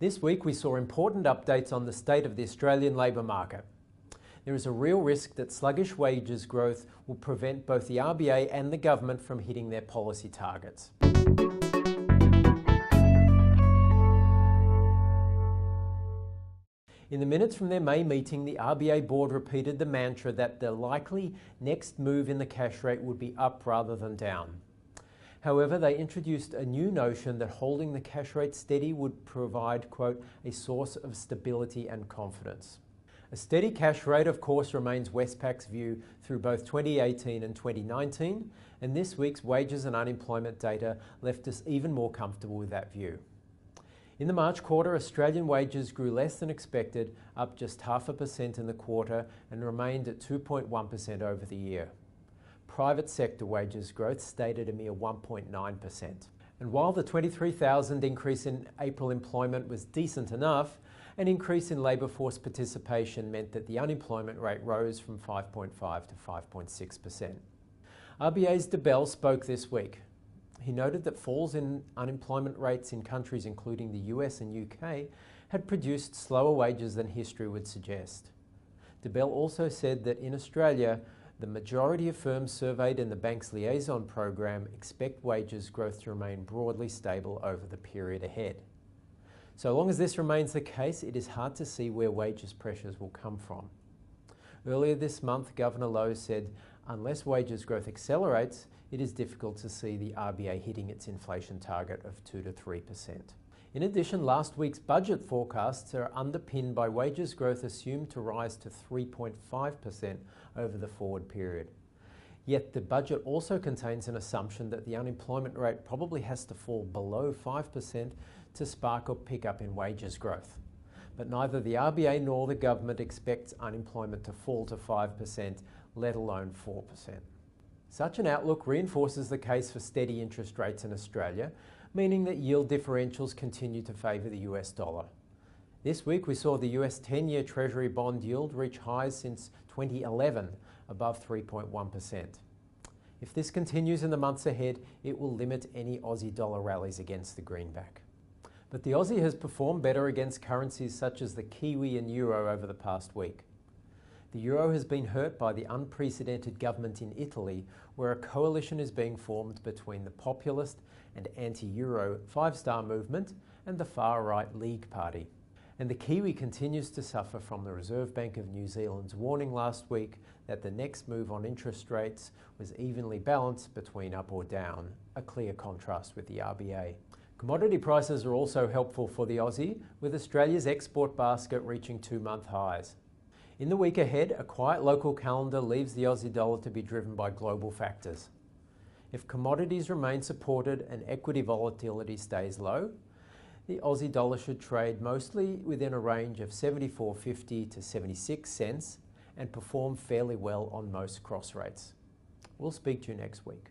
This week we saw important updates on the state of the Australian labour market. There is a real risk that sluggish wages growth will prevent both the RBA and the government from hitting their policy targets. In the minutes from their May meeting, the RBA board repeated the mantra that the likely next move in the cash rate would be up rather than down. However, they introduced a new notion that holding the cash rate steady would provide, quote, a source of stability and confidence. A steady cash rate, of course, remains Westpac's view through both 2018 and 2019, and this week's wages and unemployment data left us even more comfortable with that view. In the March quarter, Australian wages grew less than expected, up just 0.5% in the quarter and remained at 2.1% over the year. Private sector wages growth stayed at a mere 1.9%. And while the 23,000 increase in April employment was decent enough, an increase in labour force participation meant that the unemployment rate rose from 5.5 to 5.6%. RBA's De Bell spoke this week. He noted that falls in unemployment rates in countries including the US and UK had produced slower wages than history would suggest. De Bell also said that in Australia, the majority of firms surveyed in the bank's liaison program expect wages growth to remain broadly stable over the period ahead. So long as this remains the case, it is hard to see where wages pressures will come from. Earlier this month, Governor Lowe said, unless wages growth accelerates, it is difficult to see the RBA hitting its inflation target of 2 to 3%. In addition, last week's budget forecasts are underpinned by wages growth assumed to rise to 3.5% over the forward period. Yet the budget also contains an assumption that the unemployment rate probably has to fall below 5% to spark a pickup in wages growth. But neither the RBA nor the government expects unemployment to fall to 5%, let alone 4%. Such an outlook reinforces the case for steady interest rates in Australia, meaning that yield differentials continue to favour the US dollar. This week we saw the US 10-year Treasury bond yield reach highs since 2011, above 3.1%. If this continues in the months ahead, it will limit any Aussie dollar rallies against the greenback. But the Aussie has performed better against currencies such as the Kiwi and Euro over the past week. The Euro has been hurt by the unprecedented government in Italy, where a coalition is being formed between the populist and anti-Euro Five Star movement and the far-right League Party. And the Kiwi continues to suffer from the Reserve Bank of New Zealand's warning last week that the next move on interest rates was evenly balanced between up or down, a clear contrast with the RBA. Commodity prices are also helpful for the Aussie, with Australia's export basket reaching 2-month highs. In the week ahead, a quiet local calendar leaves the Aussie dollar to be driven by global factors. If commodities remain supported and equity volatility stays low, the Aussie dollar should trade mostly within a range of 74.50 to 76 cents and perform fairly well on most cross rates. We'll speak to you next week.